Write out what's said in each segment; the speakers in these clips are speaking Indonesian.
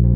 Hai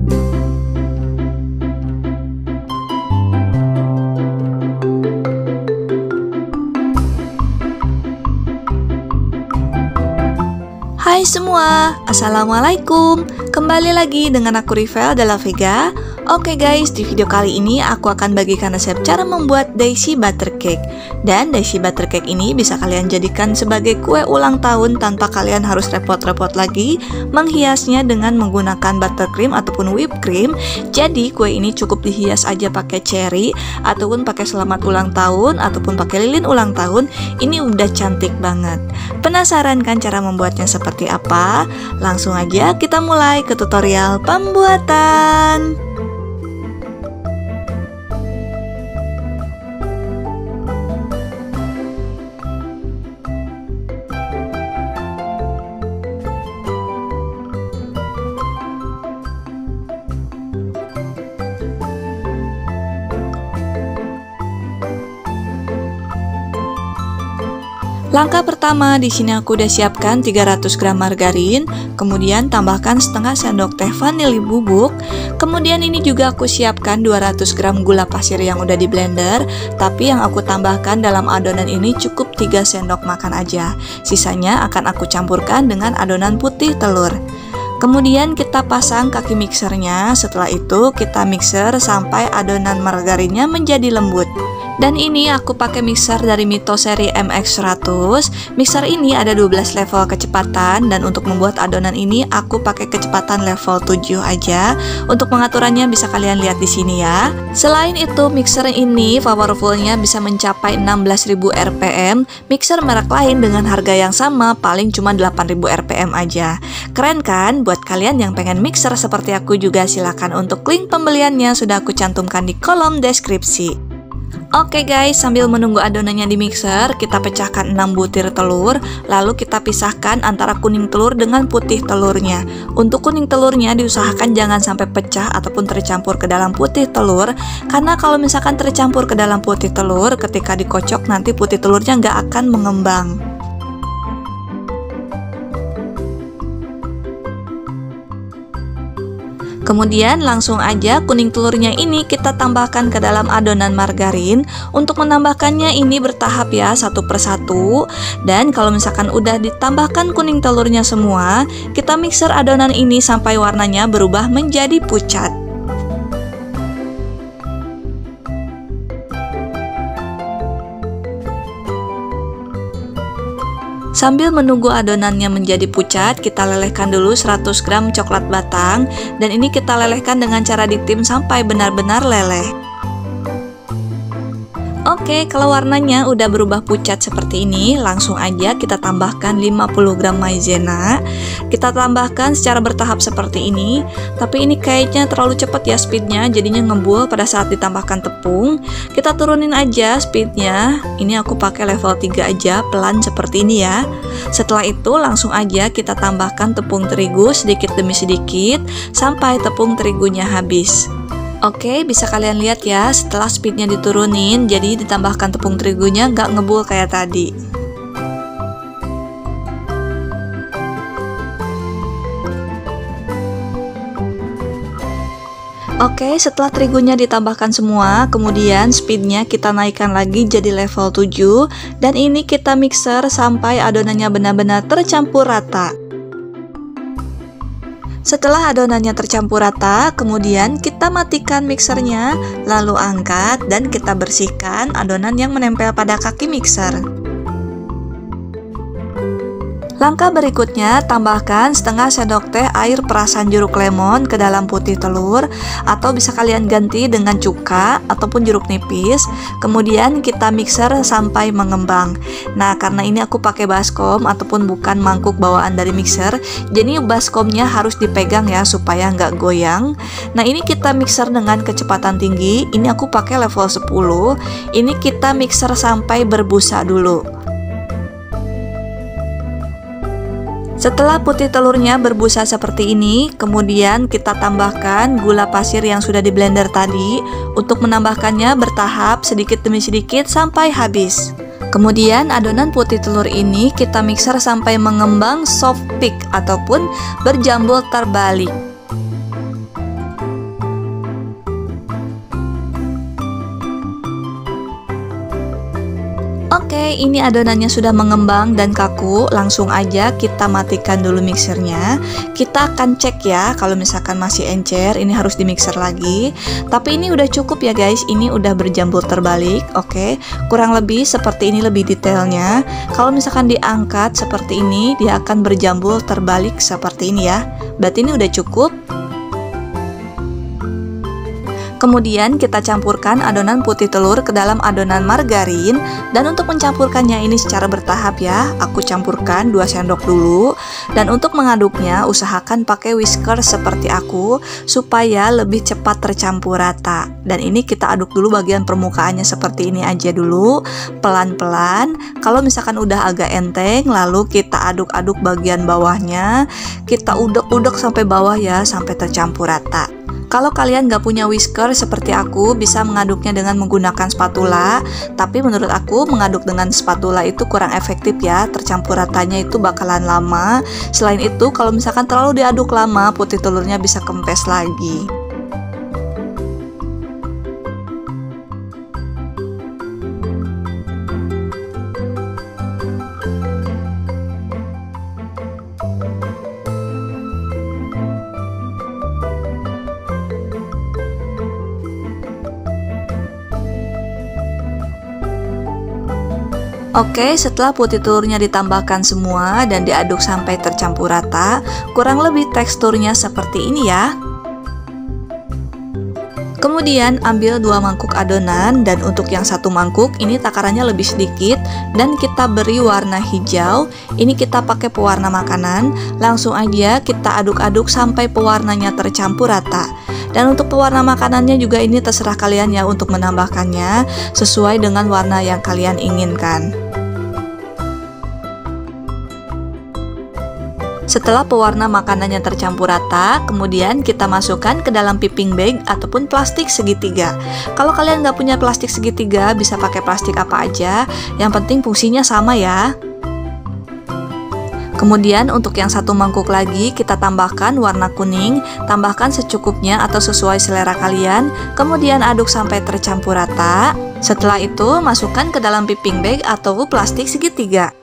semua, Assalamualaikum. Kembali lagi dengan aku Rivel Della Vega. Oke guys, di video kali ini aku akan bagikan resep cara membuat Daisy Butter Cake. Dan Daisy Butter Cake ini bisa kalian jadikan sebagai kue ulang tahun tanpa kalian harus repot-repot lagi menghiasnya dengan menggunakan buttercream ataupun whipped cream. Jadi kue ini cukup dihias aja pakai cherry ataupun pakai selamat ulang tahun ataupun pakai lilin ulang tahun. Ini udah cantik banget. Penasaran kan cara membuatnya seperti apa? Langsung aja kita mulai ke tutorial pembuatan. Langkah pertama, di sini aku udah siapkan 300 gram margarin, kemudian tambahkan setengah sendok teh vanili bubuk. Kemudian ini juga aku siapkan 200 gram gula pasir yang udah di blender, tapi yang aku tambahkan dalam adonan ini cukup 3 sendok makan aja. Sisanya akan aku campurkan dengan adonan putih telur. Kemudian kita pasang kaki mixernya. Setelah itu kita mixer sampai adonan margarinnya menjadi lembut. Dan ini aku pakai mixer dari Mito seri MX100. Mixer ini ada 12 level kecepatan, dan untuk membuat adonan ini aku pakai kecepatan level 7 aja. Untuk pengaturannya bisa kalian lihat di sini ya. Selain itu, mixer ini powerfulnya bisa mencapai 16.000 rpm. Mixer merek lain dengan harga yang sama paling cuma 8.000 rpm aja. Keren kan? Buat kalian yang pengen mixer seperti aku juga silakan, untuk link pembeliannya sudah aku cantumkan di kolom deskripsi. Oke guys, sambil menunggu adonannya di mixer, kita pecahkan 6 butir telur, lalu kita pisahkan antara kuning telur dengan putih telurnya. Untuk kuning telurnya diusahakan jangan sampai pecah ataupun tercampur ke dalam putih telur, karena kalau misalkan tercampur ke dalam putih telur, ketika dikocok nanti putih telurnya nggak akan mengembang. Kemudian langsung aja kuning telurnya ini kita tambahkan ke dalam adonan margarin. Untuk menambahkannya ini bertahap ya, satu persatu. Dan kalau misalkan udah ditambahkan kuning telurnya semua, kita mixer adonan ini sampai warnanya berubah menjadi pucat. Sambil menunggu adonannya menjadi pucat, kita lelehkan dulu 100 gram coklat batang, dan ini kita lelehkan dengan cara ditim sampai benar-benar leleh. Oke, kalau warnanya udah berubah pucat seperti ini, langsung aja kita tambahkan 50 gram maizena. Kita tambahkan secara bertahap seperti ini, tapi ini kayaknya terlalu cepat ya speednya, jadinya ngebul pada saat ditambahkan tepung. Kita turunin aja speednya, ini aku pakai level 3 aja, pelan seperti ini ya. Setelah itu langsung aja kita tambahkan tepung terigu sedikit demi sedikit, sampai tepung terigunya habis. Oke, bisa kalian lihat ya, setelah speednya diturunin, jadi ditambahkan tepung terigunya nggak ngebul kayak tadi. Oke, setelah terigunya ditambahkan semua, kemudian speednya kita naikkan lagi jadi level 7, dan ini kita mixer sampai adonannya benar-benar tercampur rata. Setelah adonannya tercampur rata, kemudian kita matikan mixernya, lalu angkat dan kita bersihkan adonan yang menempel pada kaki mixer. Langkah berikutnya, tambahkan setengah sendok teh air perasan jeruk lemon ke dalam putih telur, atau bisa kalian ganti dengan cuka ataupun jeruk nipis. Kemudian kita mixer sampai mengembang. Nah, karena ini aku pakai baskom ataupun bukan mangkuk bawaan dari mixer, jadi baskomnya harus dipegang ya supaya nggak goyang. Nah, ini kita mixer dengan kecepatan tinggi. Ini aku pakai level 10. Ini kita mixer sampai berbusa dulu. Setelah putih telurnya berbusa seperti ini, kemudian kita tambahkan gula pasir yang sudah di blender tadi. Untuk menambahkannya bertahap sedikit demi sedikit sampai habis. Kemudian adonan putih telur ini kita mixer sampai mengembang soft peak ataupun berjambul terbalik. Oke, ini adonannya sudah mengembang dan kaku. Langsung aja kita matikan dulu mixernya. Kita akan cek ya, kalau misalkan masih encer, ini harus di mixer lagi. Tapi ini udah cukup ya guys, ini udah berjambur terbalik. Oke, kurang lebih seperti ini lebih detailnya. Kalau misalkan diangkat seperti ini, dia akan berjambur terbalik seperti ini ya. Berarti ini udah cukup. Kemudian kita campurkan adonan putih telur ke dalam adonan margarin. Dan untuk mencampurkannya ini secara bertahap ya, aku campurkan 2 sendok dulu. Dan untuk mengaduknya usahakan pakai whisker seperti aku supaya lebih cepat tercampur rata. Dan ini kita aduk dulu bagian permukaannya seperti ini aja dulu, pelan-pelan. Kalau misalkan udah agak enteng, lalu kita aduk-aduk bagian bawahnya. Kita udek-udek sampai bawah ya, sampai tercampur rata. Kalau kalian gak punya whisker seperti aku, bisa mengaduknya dengan menggunakan spatula. Tapi menurut aku mengaduk dengan spatula itu kurang efektif ya, tercampur ratanya itu bakalan lama. Selain itu, kalau misalkan terlalu diaduk lama, putih telurnya bisa kempes lagi. Oke, setelah putih telurnya ditambahkan semua dan diaduk sampai tercampur rata, kurang lebih teksturnya seperti ini ya. Kemudian ambil 2 mangkuk adonan, dan untuk yang 1 mangkuk ini takarannya lebih sedikit dan kita beri warna hijau. Ini kita pakai pewarna makanan. Langsung aja kita aduk-aduk sampai pewarnanya tercampur rata. Dan untuk pewarna makanannya juga ini terserah kalian ya untuk menambahkannya sesuai dengan warna yang kalian inginkan. Setelah pewarna makanannya tercampur rata, kemudian kita masukkan ke dalam piping bag ataupun plastik segitiga. Kalau kalian nggak punya plastik segitiga, bisa pakai plastik apa aja, yang penting fungsinya sama ya. Kemudian untuk yang 1 mangkuk lagi kita tambahkan warna kuning, tambahkan secukupnya atau sesuai selera kalian, kemudian aduk sampai tercampur rata. Setelah itu masukkan ke dalam piping bag atau plastik segitiga.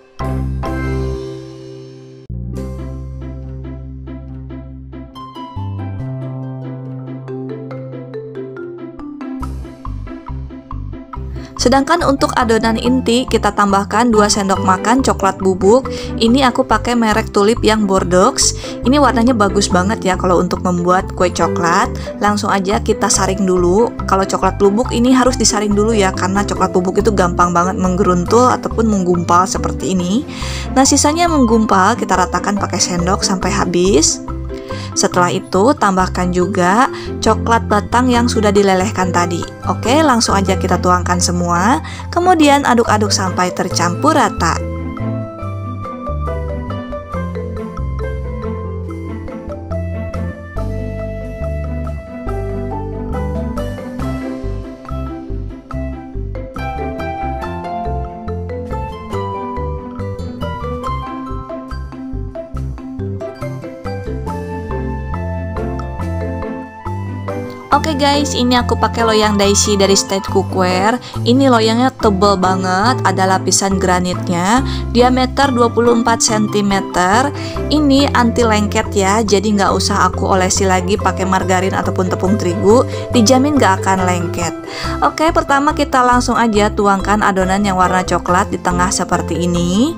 Sedangkan untuk adonan inti kita tambahkan 2 sendok makan coklat bubuk. Ini aku pakai merek Tulip yang Bordeaux. Ini warnanya bagus banget ya kalau untuk membuat kue coklat. Langsung aja kita saring dulu. Kalau coklat bubuk ini harus disaring dulu ya, karena coklat bubuk itu gampang banget menggeruntul ataupun menggumpal seperti ini. Nah, sisanya menggumpal kita ratakan pakai sendok sampai habis. Setelah itu tambahkan juga coklat batang yang sudah dilelehkan tadi. Oke, langsung aja kita tuangkan semua. Kemudian aduk-aduk sampai tercampur rata. Oke guys, ini aku pakai loyang Daisy dari State Cookware. Ini loyangnya tebal banget, ada lapisan granitnya, diameter 24 cm. Ini anti lengket ya, jadi nggak usah aku olesi lagi pakai margarin ataupun tepung terigu, dijamin nggak akan lengket. Oke, pertama kita langsung aja tuangkan adonan yang warna coklat di tengah seperti ini.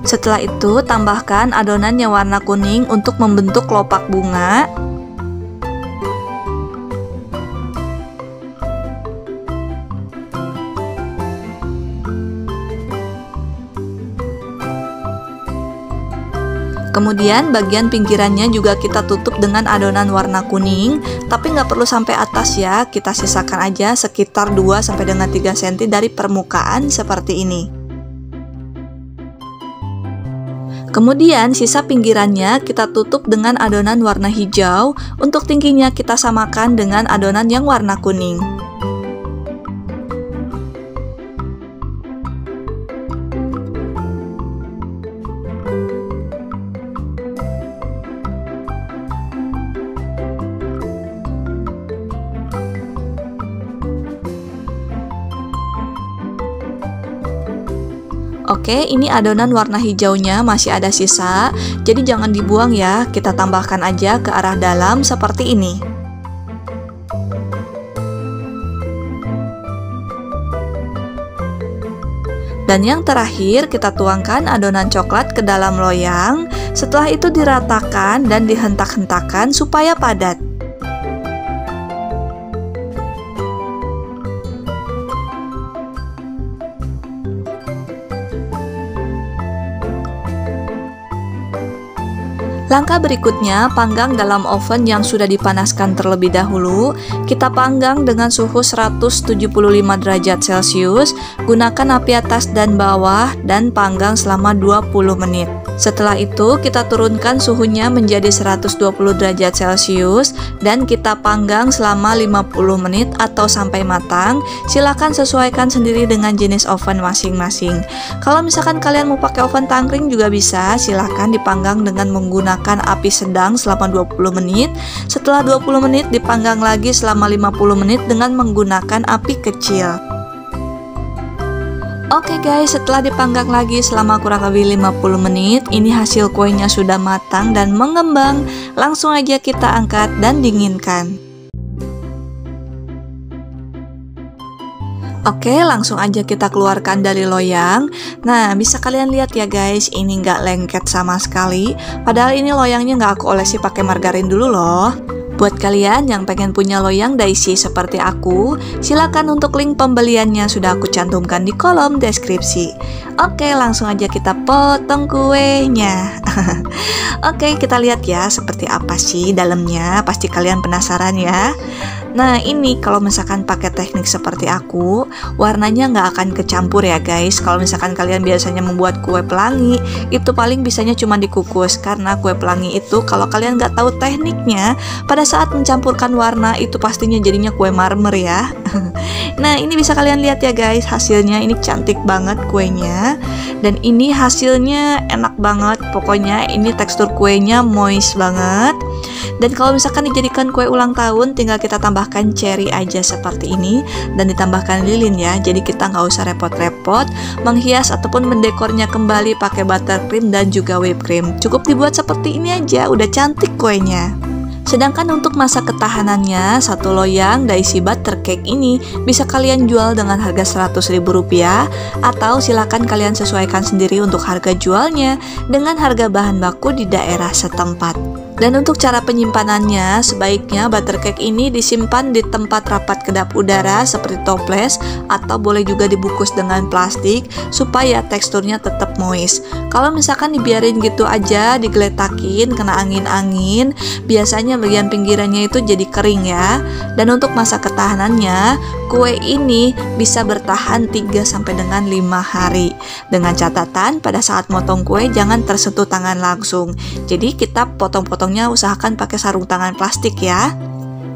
Setelah itu tambahkan adonan yang warna kuning untuk membentuk kelopak bunga. Kemudian bagian pinggirannya juga kita tutup dengan adonan warna kuning, tapi nggak perlu sampai atas ya, kita sisakan aja sekitar 2 sampai dengan 3 cm dari permukaan seperti ini. Kemudian sisa pinggirannya kita tutup dengan adonan warna hijau, untuk tingginya kita samakan dengan adonan yang warna kuning. Oke, ini adonan warna hijaunya masih ada sisa, jadi jangan dibuang ya, kita tambahkan aja ke arah dalam seperti ini. Dan yang terakhir, kita tuangkan adonan coklat ke dalam loyang. Setelah itu diratakan dan dihentak-hentakan supaya padat. Langkah berikutnya, panggang dalam oven yang sudah dipanaskan terlebih dahulu. Kita panggang dengan suhu 175 derajat Celcius, gunakan api atas dan bawah, dan panggang selama 20 menit. Setelah itu, kita turunkan suhunya menjadi 120 derajat Celcius, dan kita panggang selama 50 menit atau sampai matang. Silahkan sesuaikan sendiri dengan jenis oven masing-masing. Kalau misalkan kalian mau pakai oven tangkring juga bisa, silahkan dipanggang dengan menggunakan api sedang selama 20 menit. Setelah 20 menit dipanggang lagi selama 50 menit dengan menggunakan api kecil. Oke guys, setelah dipanggang lagi selama kurang lebih 50 menit, ini hasil kuenya sudah matang dan mengembang. Langsung aja kita angkat dan dinginkan. Oke, langsung aja kita keluarkan dari loyang. Nah, bisa kalian lihat ya guys, ini nggak lengket sama sekali. Padahal ini loyangnya nggak aku olesi pakai margarin dulu loh. Buat kalian yang pengen punya loyang daisy seperti aku, silakan untuk link pembeliannya sudah aku cantumkan di kolom deskripsi. Oke, langsung aja kita potong kuenya. Oke, kita lihat ya seperti apa sih dalamnya. Pasti kalian penasaran ya. Nah, ini kalau misalkan pakai teknik seperti aku, warnanya nggak akan kecampur ya guys. Kalau misalkan kalian biasanya membuat kue pelangi, itu paling bisanya cuma dikukus. Karena kue pelangi itu kalau kalian nggak tahu tekniknya, pada saat mencampurkan warna itu pastinya jadinya kue marmer ya. Nah, ini bisa kalian lihat ya guys, hasilnya ini cantik banget kuenya. Dan ini hasilnya enak banget. Pokoknya ini tekstur kuenya moist banget. Dan kalau misalkan dijadikan kue ulang tahun, tinggal kita tambahkan cherry aja seperti ini dan ditambahkan lilin ya. Jadi kita nggak usah repot-repot menghias ataupun mendekornya kembali pakai buttercream dan juga whipped cream. Cukup dibuat seperti ini aja, udah cantik kuenya. Sedangkan untuk masa ketahanannya, satu loyang daisy butter cake ini bisa kalian jual dengan harga Rp100.000 atau silakan kalian sesuaikan sendiri untuk harga jualnya dengan harga bahan baku di daerah setempat. Dan untuk cara penyimpanannya, sebaiknya butter cake ini disimpan di tempat rapat kedap udara seperti toples atau boleh juga dibungkus dengan plastik supaya teksturnya tetap moist. Kalau misalkan dibiarin gitu aja, digeletakin, kena angin-angin, biasanya bagian pinggirannya itu jadi kering ya. Dan untuk masa ketahanannya, kue ini bisa bertahan 3 sampai dengan 5 hari. Dengan catatan pada saat motong kue jangan tersentuh tangan langsung. Jadi kita potong-potongnya usahakan pakai sarung tangan plastik ya.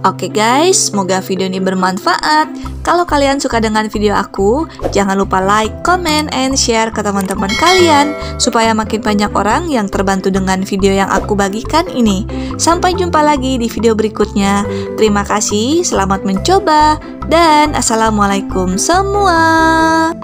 Oke guys, semoga video ini bermanfaat. Kalau kalian suka dengan video aku, jangan lupa like, comment, and share ke teman-teman kalian supaya makin banyak orang yang terbantu dengan video yang aku bagikan ini. Sampai jumpa lagi di video berikutnya. Terima kasih, selamat mencoba, dan assalamualaikum semua.